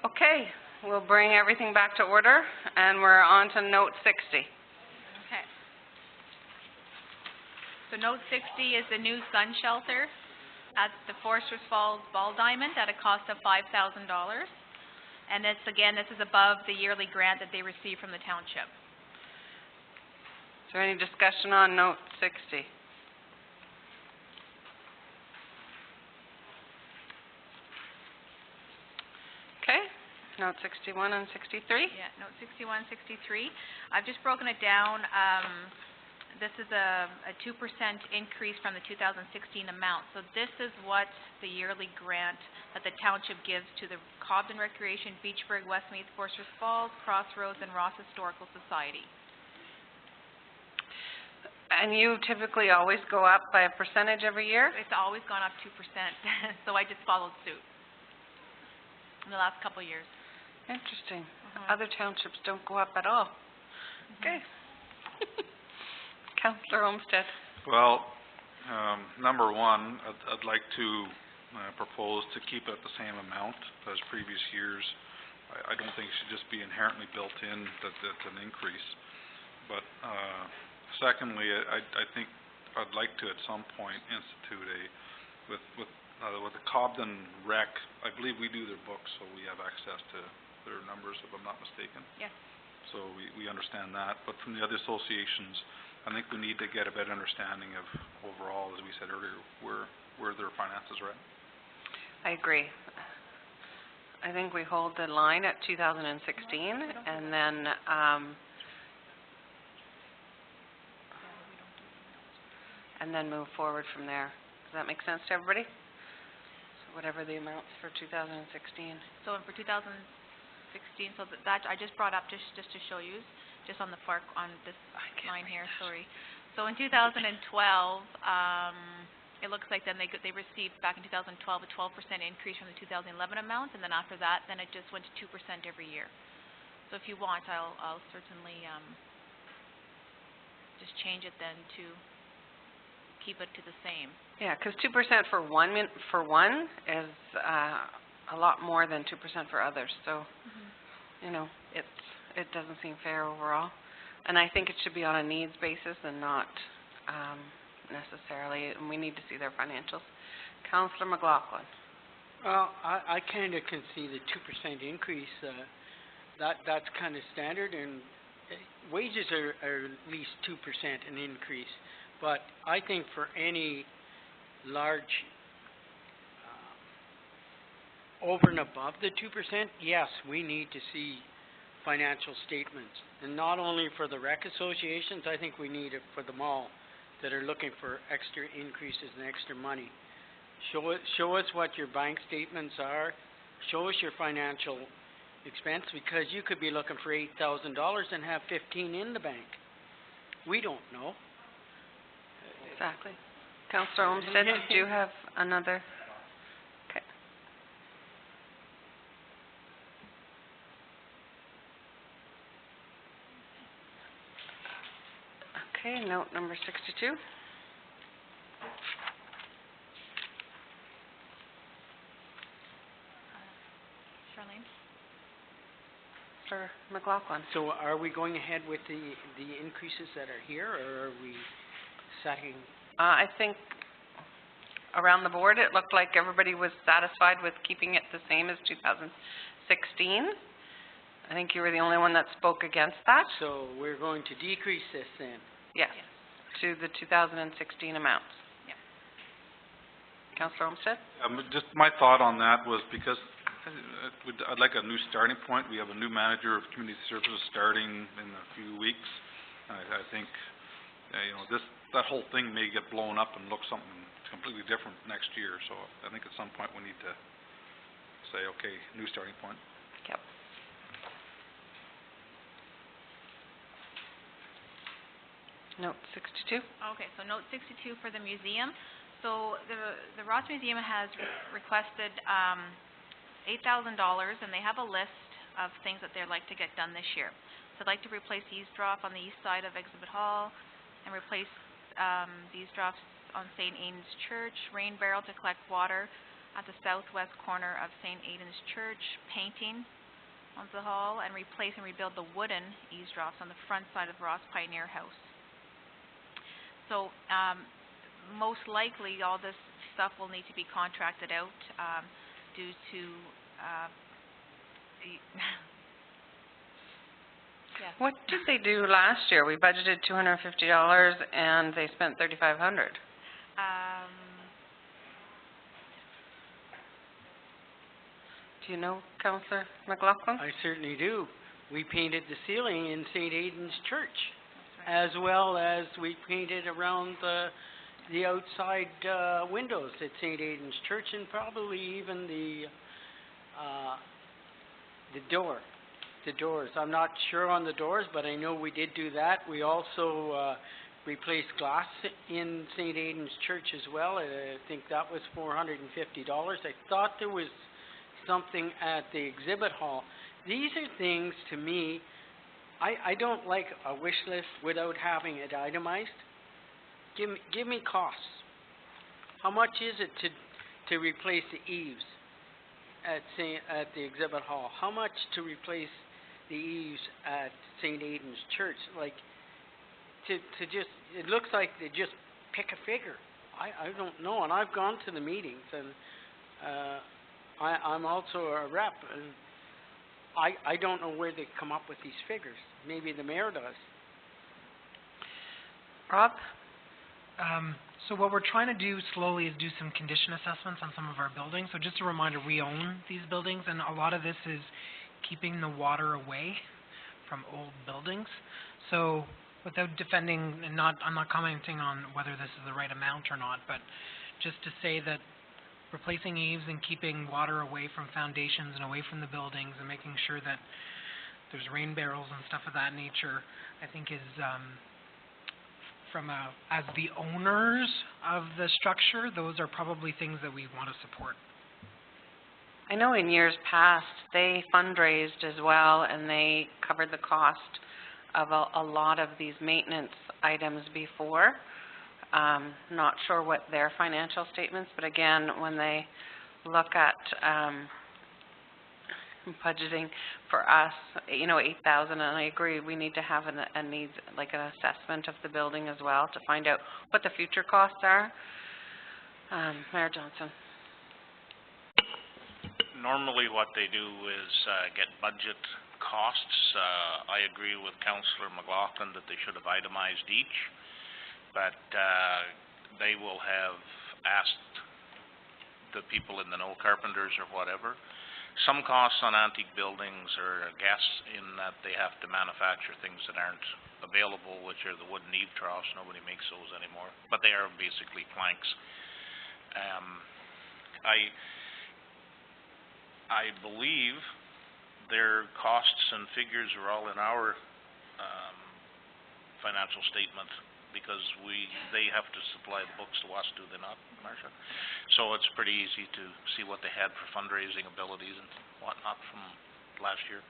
Okay, we'll bring everything back to order, and we're on to note 60. Okay. So note 60 is the new sun shelter at the Foresters Falls Ball Diamond at a cost of $5,000. And this is above the yearly grant that they receive from the township. Is there any discussion on note 60? Okay, note 61 and 63. Yeah, note 61, 63. I've just broken it down. This is a 2% increase from the 2016 amount. So this is what the yearly grant that the township gives to the Cobden Recreation, Beachburg, Westmeath, Foresters Falls, Crossroads, and Ross Historical Society. And you typically always go up by a percentage every year? It's always gone up 2%, so I just followed suit in the last couple of years. Interesting. Other townships don't go up at all. Okay. Councillor Olmsted. Well, number one, I'd like to propose to keep it at the same amount as previous years. I don't think it should just be inherently built in that it's an increase. But secondly, I think I'd like to at some point institute with the Cobden Rec. I believe we do their books, so we have access to their numbers, if I'm not mistaken. Yes. So we understand that. But from the other associations, I think we need to get a better understanding of overall, as we said earlier, where their finances are at. I agree. I think we hold the line at 2016, and then move forward from there. Does that make sense to everybody? So whatever the amounts for 2016. So for 2016, so that I just brought up just to show you, just on the far on this line here. Sorry. So in 2012, it looks like then they received back in 2012 a 12% increase from the 2011 amount, and then after that, then it just went to 2% every year. So if you want, I'll certainly just change it then to keep it to the same. Yeah, because 2% for one is a lot more than 2% for others. So, you know, it doesn't seem fair overall. And I think it should be on a needs basis and not necessarily, and we need to see their financials. Councillor McLaughlin. Well, I kind of can see the 2% increase. That's kind of standard, and wages are at least 2% an increase. But I think for any large over and above the 2%, yes, we need to see financial statements, and not only for the rec associations. I think we need it for them all that are looking for extra increases and extra money. Show us what your bank statements are. Show us your financial expense, because you could be looking for $8,000 and have 15 in the bank. We don't know. Exactly. Councillor Olmsted, did you have another? Okay. Okay, note number 62. Charlene? Sir McLaughlin. So are we going ahead with the increases that are here, or are we setting? I think around the board it looked like everybody was satisfied with keeping it the same as 2016. I think you were the only one that spoke against that. So we're going to decrease this then? Yes, to the 2016 amounts. Yeah. Councillor Olmsted? Just my thought on that was because I'd like a new starting point. We have a new manager of community services starting in a few weeks. I think you know, that whole thing may get blown up and look something completely different next year. So I think at some point we need to say, okay, new starting point. Yep. Note 62. Okay, so note 62 for the museum. So the Ross Museum has requested $8,000, and they have a list of things that they'd like to get done this year. So I'd like to replace eavesdrop on the east side of Exhibit Hall, and replace the eavesdrops on St. Ains Church, rain barrel to collect water at the southwest corner of St. Aidan's Church, painting onto the hall, and replace and rebuild the wooden eavesdrops on the front side of Ross Pioneer House. So, most likely, all this stuff will need to be contracted out, due to, yes. What did they do last year? We budgeted $250 and they spent $3,500. Do you know, Councillor McLaughlin? I certainly do. We painted the ceiling in St. Aidan's Church, That's right. as well as we painted around the outside windows at St. Aidan's Church, and probably even the doors. I'm not sure on the doors, but I know we did do that. We also replaced glass in St. Aidan's Church as well. I think that was $450. I thought there was something at the exhibit hall. These are things, to me, I don't like a wish list without having it itemized. Give me costs. How much is it to replace the eaves at the exhibit hall? How much to replace the eaves at St. Aidan's Church? Like, to just, it looks like they just pick a figure. I don't know, and I've gone to the meetings, and I'm also a rep, and I don't know where they come up with these figures. Maybe the mayor does. Rob? So what we're trying to do slowly is do some condition assessments on some of our buildings. So just a reminder, we own these buildings, and a lot of this is keeping the water away from old buildings. So without defending, and I'm not commenting on whether this is the right amount or not, but just to say that replacing eaves and keeping water away from foundations and away from the buildings and making sure that there's rain barrels and stuff of that nature, I think is, as the owners of the structure, those are probably things that we want to support. I know in years past, they fundraised as well, and they covered the cost of a lot of these maintenance items before. Not sure what their financial statements, but again, when they look at budgeting for us, you know, 8,000, and I agree, we need to have a needs, like an assessment of the building as well to find out what the future costs are. Mayor Johnson. Normally what they do is get budget costs. I agree with Councillor McLaughlin that they should have itemized each, but they will have asked the people in the know, carpenters or whatever. Some costs on antique buildings are a guess in that they have to manufacture things that aren't available, which are the wooden eave troughs. Nobody makes those anymore, but they are basically planks. I believe their costs and figures are all in our financial statement, because they have to supply the books to us, do they not, Marcia? So it's pretty easy to see what they had for fundraising abilities and whatnot from last year.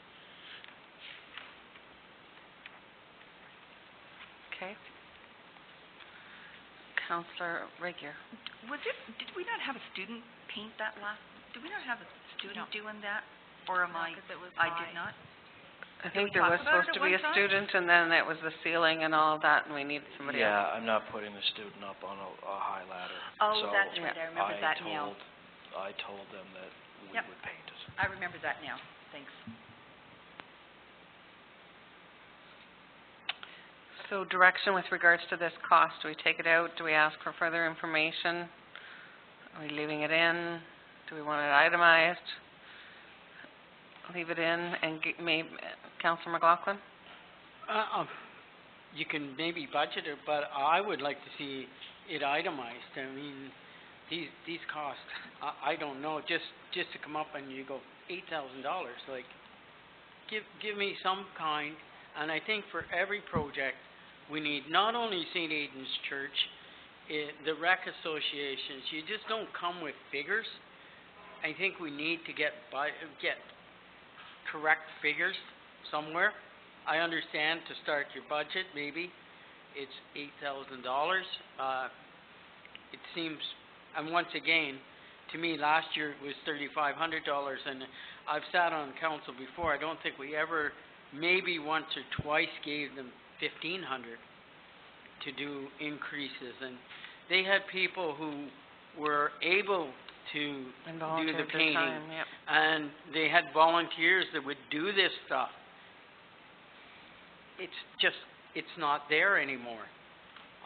Okay. Councillor Regier. Did we not have a student paint that last, did we not have a student No. doing that? Or am No, I 'cause it was I high. did not? I think we there talk was about it supposed to at be a one time? student, and then it was the ceiling and all of that, and we needed somebody else. Yeah, I'm not putting the student up on a high ladder. Oh, So that's right, I remember that now. I told them that we Yep. would paint it. I remember that now, thanks. So direction with regards to this cost, do we take it out? Do we ask for further information? Are we leaving it in? Do we want it itemized? Leave it in and Councillor McLaughlin? You can maybe budget it, but I would like to see it itemized. I mean, these costs, I don't know, just to come up and you go $8,000, like, give me some kind, and I think for every project, we need not only St. Aidan's Church, the rec associations, you just don't come with figures. I think we need to get correct figures somewhere. I understand to start your budget, maybe it's $8,000. It seems, and once again, to me, last year it was $3,500, and I've sat on council before, I don't think we ever, maybe once or twice gave them $1,500 to do increases, and they had people who were able to And do volunteered the their painting, time, yep. and they had volunteers that would do this stuff. It's just, it's not there anymore.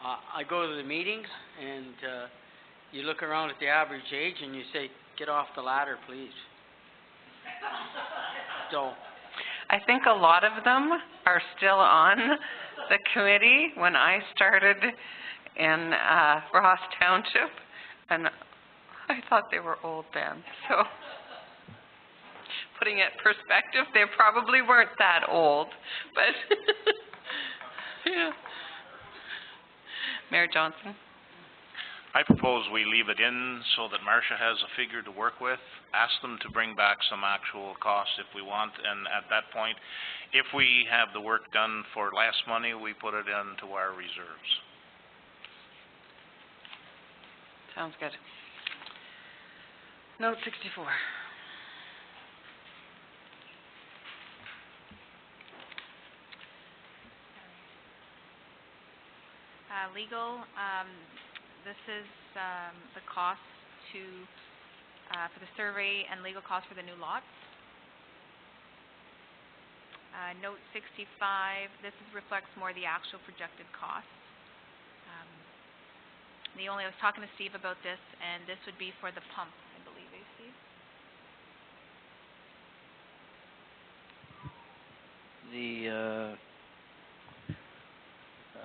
I go to the meetings, and you look around at the average age, and you say, get off the ladder, please. So, I think a lot of them are still on the committee when I started in Ross Township, and I thought they were old then. So, putting it in perspective, they probably weren't that old, but yeah. Mayor Johnson? I propose we leave it in so that Marcia has a figure to work with, ask them to bring back some actual costs if we want, and at that point, if we have the work done for less money, we put it into our reserves. Sounds good. Note 64. Legal, this is, the cost to, for the survey and legal costs for the new lots. Note 65, this reflects more the actual projected costs. I was talking to Steve about this, and this would be for the pump, I believe, Steve?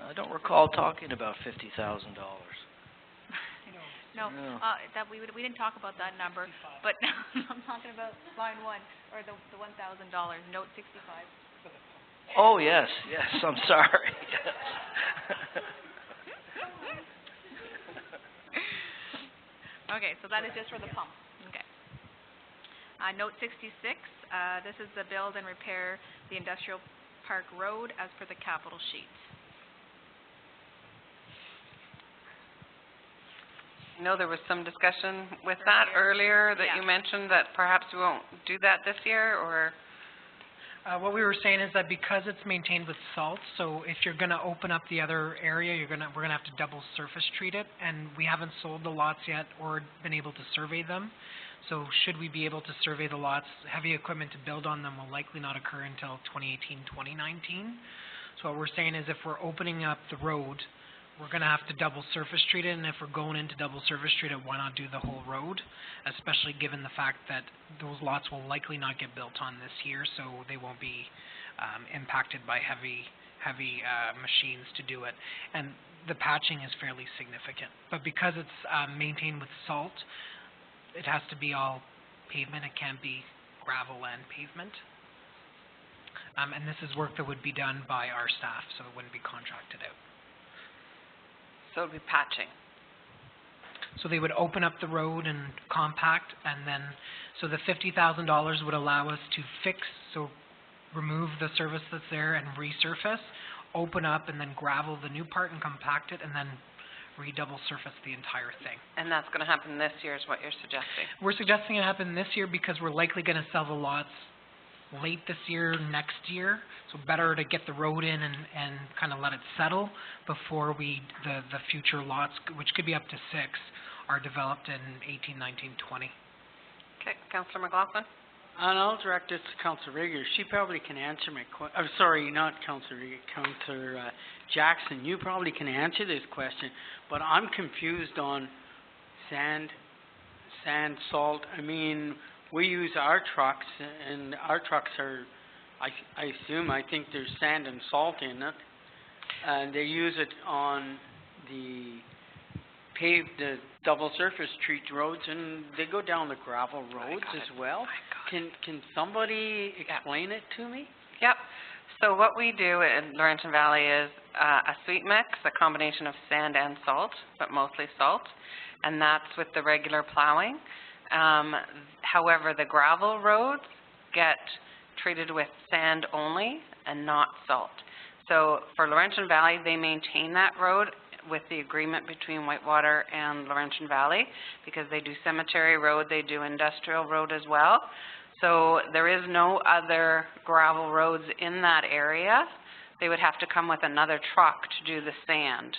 I don't recall talking about $50,000. No, No. that we didn't talk about that number, but I'm talking about line 1, or the $1,000, note 65. Oh, yes, I'm sorry. Okay, so that is just for the pump. Okay. Note 66, this is the build and repair the Industrial Park Road as per the capital sheet. I know there was some discussion with that earlier that Yeah. you mentioned that perhaps we won't do that this year, or? What we were saying is that because it's maintained with salt, so if you're gonna open up the other area, we're gonna have to double surface treat it, and we haven't sold the lots yet or been able to survey them. So should we be able to survey the lots, heavy equipment to build on them will likely not occur until 2018, 2019. So what we're saying is if we're opening up the road, we're gonna have to double surface treat it, and if we're going into double surface treat it, why not do the whole road? Especially given the fact that those lots will likely not get built on this year, so they won't be impacted by heavy machines to do it. And the patching is fairly significant. But because it's maintained with salt, it has to be all pavement, it can't be gravel and pavement. And this is work that would be done by our staff, so it wouldn't be contracted out. So it would be patching. So they would open up the road and compact, and then, so the $50,000 would allow us to fix, so remove the surface that's there and resurface, open up and then gravel the new part and compact it, and then redouble surface the entire thing. And that's gonna happen this year is what you're suggesting? We're suggesting it happen this year because we're likely gonna sell the lots late this year, next year, so better to get the road in and kind of let it settle before the future lots, which could be up to 6, are developed in 18, 19, 20. Okay, Councillor McLaughlin? and I'll direct this to Councillor Rigger. She probably can answer my I'm sorry, not Councillor Rigger, Councillor Jackson. You probably can answer this question, but I'm confused on sand, salt. I mean, we use our trucks, and our trucks are, I think there's sand and salt in it, and they use it on the the double surface treat roads, and they go down the gravel roads as well. Can somebody explain it to me? Yep. So what we do in Laurentian Valley is a sweet mix, a combination of sand and salt, but mostly salt, and that's with the regular plowing. However, the gravel roads get treated with sand only and not salt. So for Laurentian Valley, they maintain that road with the agreement between Whitewater and Laurentian Valley, because they do Cemetery Road, they do Industrial Road as well. So there is no other gravel roads in that area. They would have to come with another truck to do the sand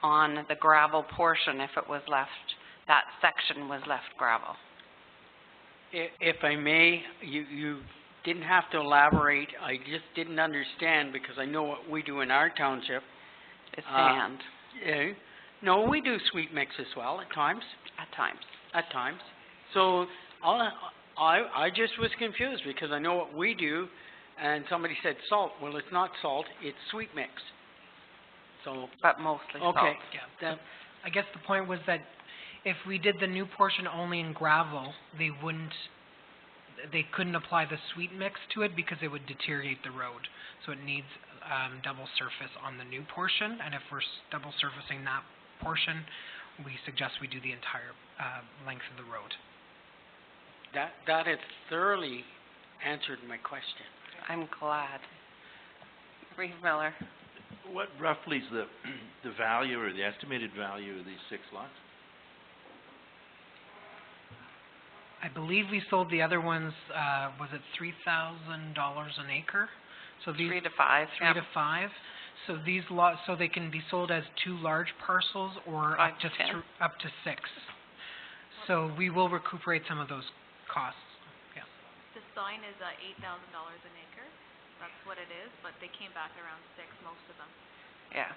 on the gravel portion if it was left, that section was left gravel. If I may, you didn't have to elaborate, I just didn't understand, because I know what we do in our township. It's sand, No, we do sweet mix as well at times. at times. At times. So, I just was confused, because I know what we do, and somebody said salt. Well, it's not salt, it's sweet mix. So, But mostly salt. okay. Yeah, I guess the point was that if we did the new portion only in gravel, they couldn't apply the sweet mix to it because it would deteriorate the road. So it needs, double surface on the new portion, and if we're double surfacing that portion, we suggest we do the entire, length of the road. That has thoroughly answered my question. I'm glad. Reeve Miller. What roughly is the value or the estimated value of these 6 lots? I believe we sold the other ones, was it $3,000 an acre? So these 3 to 5, three yeah. to 5. So these lots, so they can be sold as 2 large parcels or 5 up to to 10. up to 6. So we will recuperate some of those costs. The sign is $8,000 an acre. That's what it is, but they came back around 6, most of them. Yeah.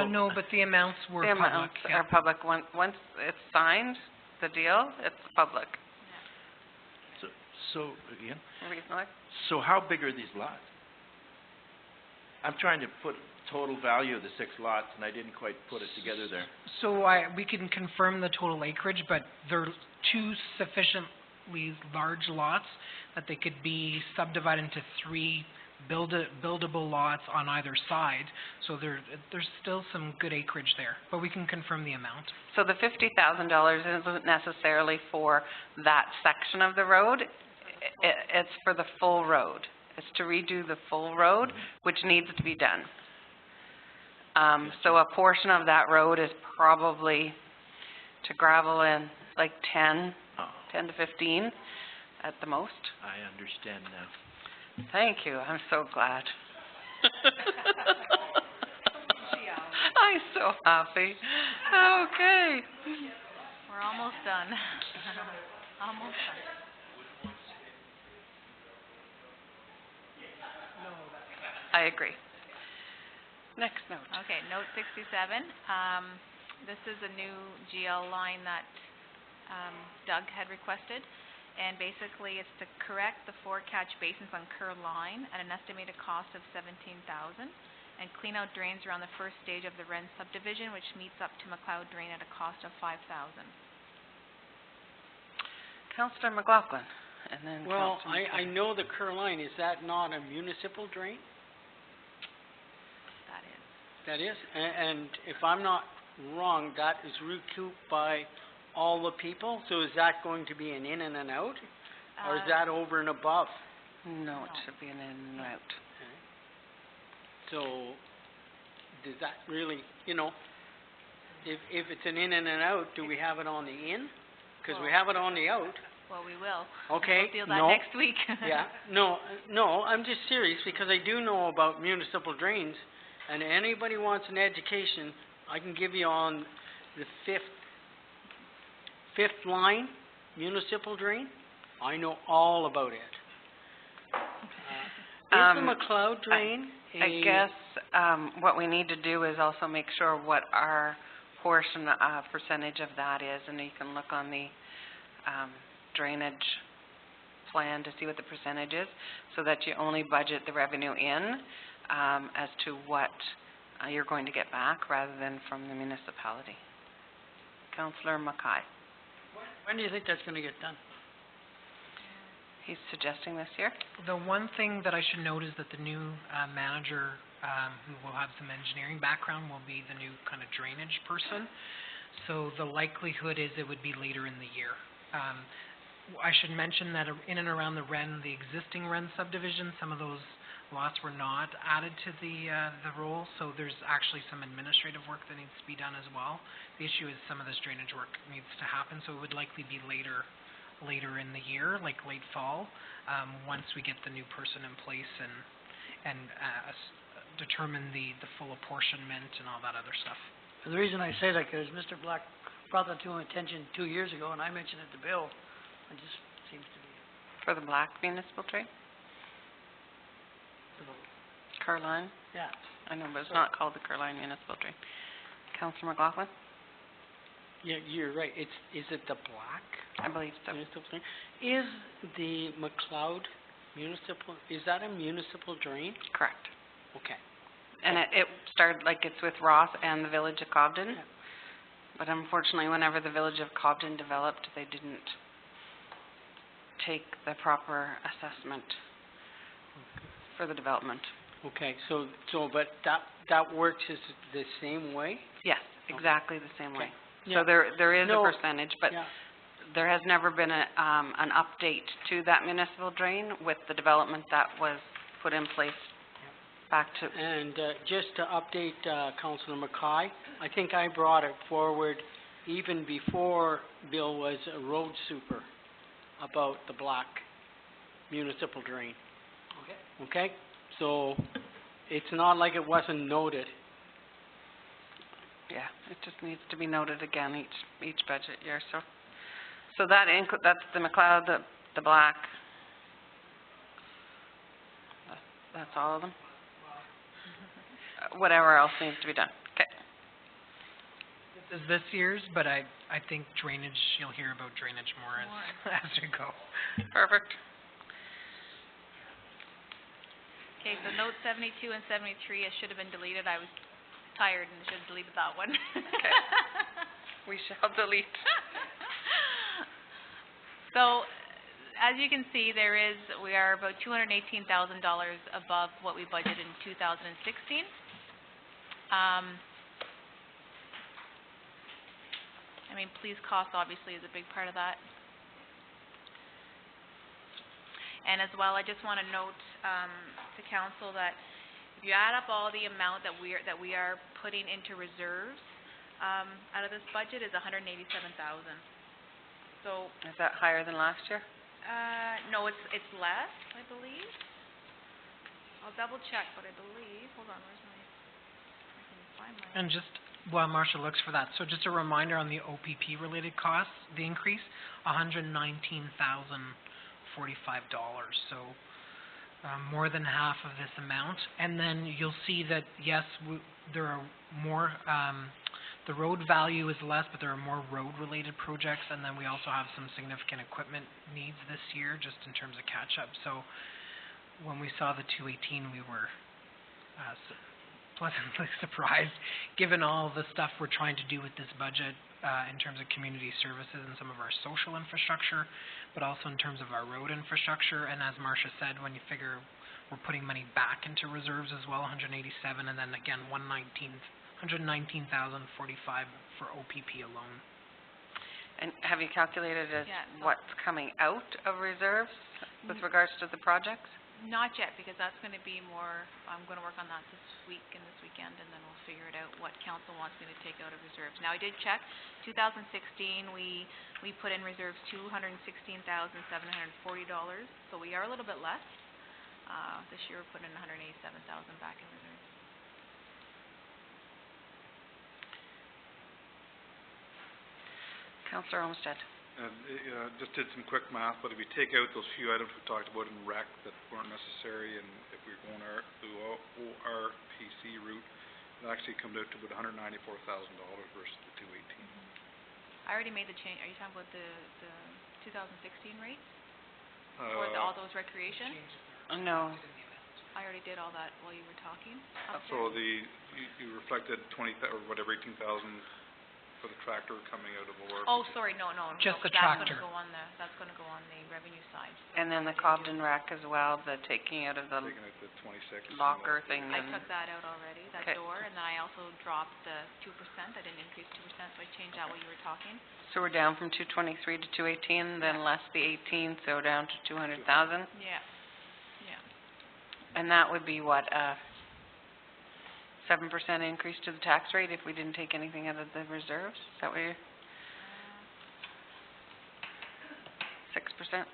No, but the amounts were The public. amounts Yeah. are public. Once it's signed, the deal, it's public. So, again, Reeve Miller? so how big are these lots? I'm trying to put total value of the 6 lots, and I didn't quite put it together there. So we can confirm the total acreage, but they're 2 sufficiently large lots that they could be subdivided into 3 buildable lots on either side. So there's still some good acreage there, but we can confirm the amount. So the $50,000 isn't necessarily for that section of the road. It's for the full road. It's to redo the full road, which needs to be done. So a portion of that road is probably to gravel in like 10 to 15 at the most. I understand now. Thank you, I'm so glad. I'm so happy. Okay. We're almost done. Almost done. I agree. Next note. Okay, note 67. This is a new GL line that Doug had requested. And basically, it's to correct the 4 catch basins on Kerr Line at an estimated cost of $17,000 and clean out drains around the first stage of the Wren subdivision, which meets up to McLeod Drain at a cost of $5,000. Councillor McLaughlin, and then Well, Councillor I know the Kerr line, is that not a municipal drain? That is. That is, and if I'm not wrong, that is recouped by all the people, so is that going to be an in and an out? Or is that over and above? No, it should be an in and out. So, does that really, if it's an in and an out, do we have it on the in? Because we have it on the out. Well, we will. Okay, We'll deal that no. next week. Yeah, no, I'm just serious, because I do know about municipal drains, and anybody wants an education, I can give you on the fifth line, municipal drain. I know all about it. Is the McLeod drain I guess, what we need to do is also make sure what our portion, percentage of that is, and you can look on the, drainage plan to see what the percentage is, so that you only budget the revenue in, as to what, you're going to get back, rather than from the municipality. Councillor Mackay, When do you think that's gonna get done? he's suggesting this year. The one thing that I should note is that the new manager, who will have some engineering background, will be the new kind of drainage person. So the likelihood is it would be later in the year. I should mention that in and around the Wren, the existing Wren subdivision, some of those lots were not added to the roll, so there's actually some administrative work that needs to be done as well. The issue is some of this drainage work needs to happen, so it would likely be later in the year, like late fall, once we get the new person in place and determine the full apportionment and all that other stuff. The reason I say that is Mr. Black brought that to my attention 2 years ago, and I mentioned it to Bill. It just seems to be... For the Black Municipal Drain? Carline? Yeah. I know, but it's not called the Carline Municipal Drain. Councillor McLaughlin? Yeah, you're right. Is it the Black I believe so. municipal drain? Is the McLeod municipal, is that a municipal drain? Correct. Okay. And it started, like, it's with Ross and the Village of Cobden. Yeah. But unfortunately, whenever the Village of Cobden developed, they didn't take the proper assessment for the development. Okay, so but that works is the same way? Yes, exactly the same way. Okay. So Yeah. there is No. a percentage, but Yeah. there has never been an update to that municipal drain with the development that was put in place back to, And just to update Councillor Mackay, I think I brought it forward even before Bill was a road super about the Black municipal drain. Okay? So it's not like it wasn't noted. yeah, it just needs to be noted again each budget year, so. So that's the McLeod, the Black. That's all of them? Whatever else needs to be done. Okay. This is this year's, but I think drainage, you'll hear about drainage more as we go. Perfect. Okay, so note 72 and 73, it should have been deleted. I was tired and should have deleted that one. Okay. We shall delete. So, as you can see, we are about $218,000 above what we budgeted in 2016. I mean, police cost obviously is a big part of that. And as well, I just want to note to council that if you add up all the amount that we are putting into reserves out of this budget is $187,000. So Is that higher than last year? no, it's less, I believe. I'll double check, but I believe, hold on, where's my, I can find my. And just while Marcia looks for that, so just a reminder on the OPP related costs, the increase, $119,045. So more than half of this amount. And then you'll see that, yes, there are more, the road value is less, but there are more road-related projects, and then we also have some significant equipment needs this year, just in terms of catch-up. So when we saw the 218, we were pleasantly surprised, given all the stuff we're trying to do with this budget in terms of community services and some of our social infrastructure, but also in terms of our road infrastructure. And as Marcia said, when you figure we're putting money back into reserves as well, 187, and then again 119,045 for OPP alone. And have you calculated Yeah. what's coming out of reserves with regards to the projects? Not yet, because that's going to be more, I'm going to work on that this week and this weekend, and then we'll figure it out what council wants me to take out of reserves. Now, I did check, 2016, we put in reserves $216,740, so we are a little bit less. This year, we're putting $187,000 back in reserves. Councillor Olmsted. Just did some quick math, but if you take out those few items we talked about in rec that weren't necessary, and if we're going the ORPC route, it actually comes out to about $194,000 versus the 218. I already made the change. Are you talking about the 2016 rates? For all those recreation? No. I already did all that while you were talking. So you reflected 20, or whatever, 18,000 for the tractor coming out of ORPC. Oh, sorry, no. Just the That's tractor. That's gonna go on the revenue side. And then the Cobden rec as well, the taking out of the Taking out the 26. and locker the- thing. I and- took that out already, that Okay. door, and then I also dropped the 2%. I didn't increase 2%, so I changed that while you were talking. So we're down from 223 to 218, then less the 18, so down to 200,000. Yeah. And that would be what, 7% increase to the tax rate if we didn't take anything out of the reserves? Is that what you're? 6%?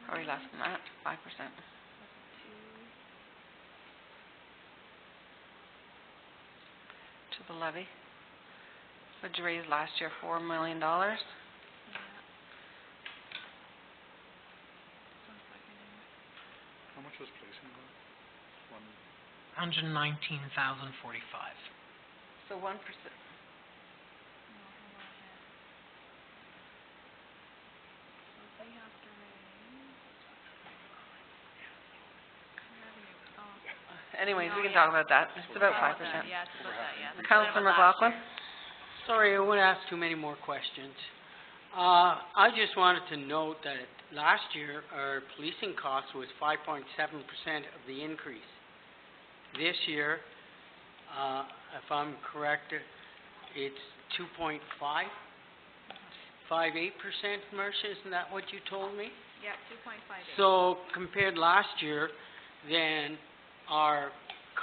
Probably less than that, 5%. To the levy. What'd you raise last year, $4 million? How much was placing going? 119,045. So 1%. Anyways, we can talk about that. It's about 5%. Yeah, it's about that, yeah. Councillor McLaughlin? Sorry, I won't ask too many more questions. I just wanted to note that last year, our policing cost was 5.7% of the increase. This year, if I'm correct, it's 2.58%, Marcia, isn't that what you told me? Yeah, 2.58. So compared last year, then our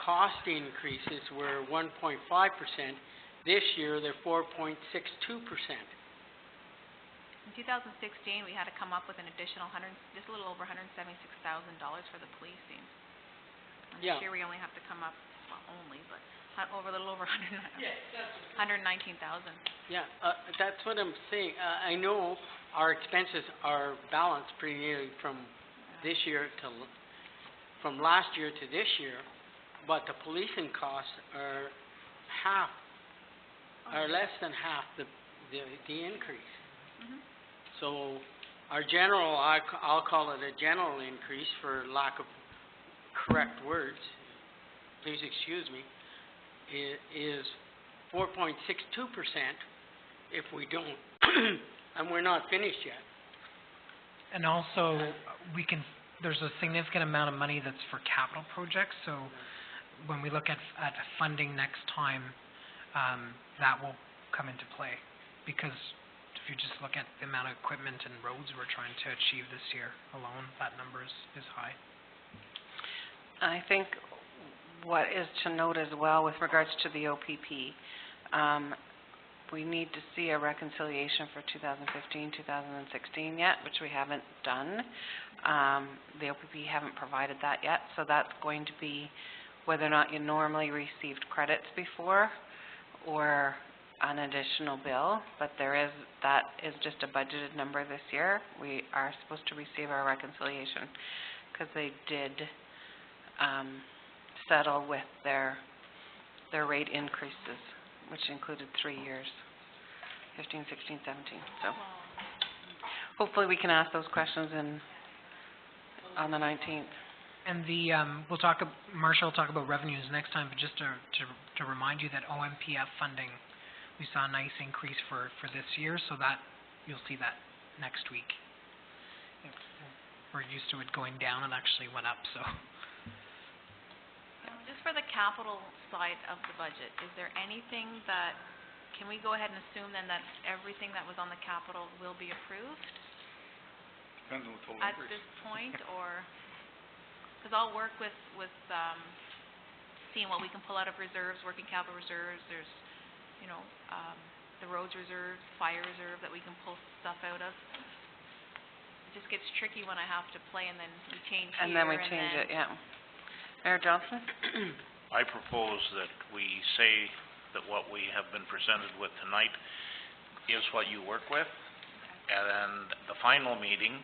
cost increases were 1.5%. This year, they're 4.62%. In 2016, we had to come up with an additional just a little over $176,000 for the policing. And Yeah. This year, we only have to come up, well, only, but a little over 119,000. Yeah, that's what I'm saying. I know our expenses are balanced pretty nearly from this year to, from last year to this year, but the policing costs are less than half the increase. Mhm. So our general, I'll call it a general increase for lack of correct words, please excuse me, is 4.62% if we don't, and we're not finished yet. And also, there's a significant amount of money that's for capital projects, so when we look at funding next time, that will come into play. Because if you just look at the amount of equipment and roads we're trying to achieve this year alone, that number is high. I think what is to note as well with regards to the OPP, we need to see a reconciliation for 2015, 2016 yet, which we haven't done. The OPP haven't provided that yet, so that's going to be whether or not you normally received credits before or an additional bill, but that is just a budgeted number this year. We are supposed to receive our reconciliation because they did settle with their rate increases, which included 3 years, 15, 16, 17. So hopefully we can ask those questions on the 19th. And Marcia will talk about revenues next time, but just to remind you that OMPF funding, we saw a nice increase for this year, so that you'll see that next week. We're used to it going down, and actually went up, so. Just for the capital side of the budget, is there anything can we go ahead and assume then that everything that was on the capital will be approved? Depends on the total At increase. this point, or, because I'll work with seeing what we can pull out of reserves, working capital reserves, there's, the roads reserve, fire reserve that we can pull stuff out of. It just gets tricky when I have to play and then we change here And then we change it, yeah. Mayor Johnson? I propose that we say that what we have been presented with tonight is what you work with. And the final meeting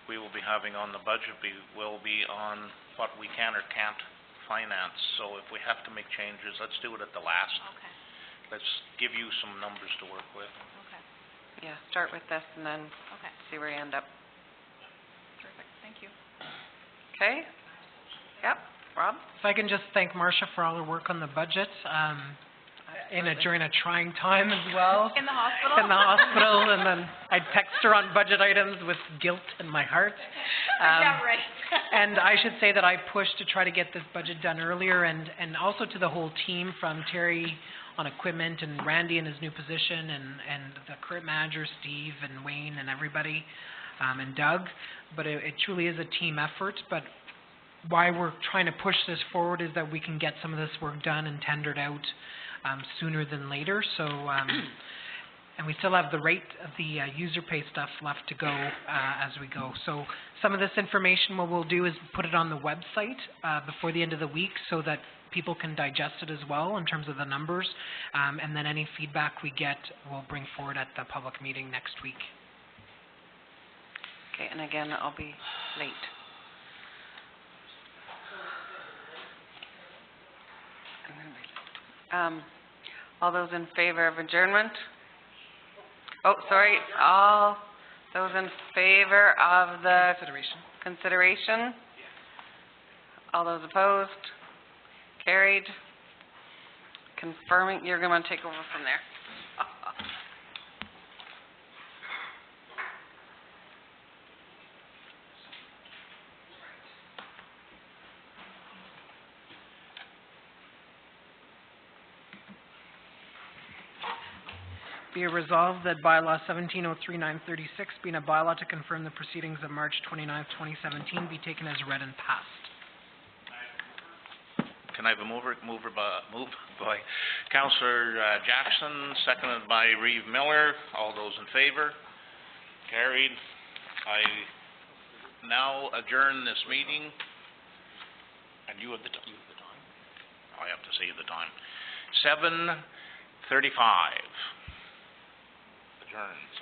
we will be having on the budget will be on what we can or can't finance. So if we have to make changes, let's do it at the last. Okay, Let's give you some numbers to work with. okay, Yeah, start with this and then okay, see where you end up. terrific, thank you. Okay? Yep. Rob? If I can just thank Marcia for all her work on the budget, during a trying time as well. In the hospital? In the hospital, and then I text her on budget items with guilt in my heart. Yeah, right. And I should say that I pushed to try to get this budget done earlier, and also to the whole team, from Terry on equipment and Randy in his new position, and the current manager, Steve and Wayne and everybody. and Doug, but it truly is a team effort. But why we're trying to push this forward is that we can get some of this work done and tendered out sooner than later. So, and we still have the rate of the user pay stuff left to go as we go. So some of this information, what we'll do is put it on the website before the end of the week so that people can digest it as well in terms of the numbers. And then any feedback we get, we'll bring forward at the public meeting next week. Okay, and again, I'll be late. All those in favor of adjournment? Oh, sorry, all those in favor of the consideration? All those opposed? Carried. Confirming, you're going to take over from there. Be it resolved that bylaw 1703-936, being a bylaw to confirm the proceedings of March 29th, 2017, be taken as read and passed. Can I have a moved by Councillor Jackson, seconded by Reeve Miller. All those in favor? Carried. I now adjourn this meeting. And you have the time? I have to say the time. 7:35. Adjourned.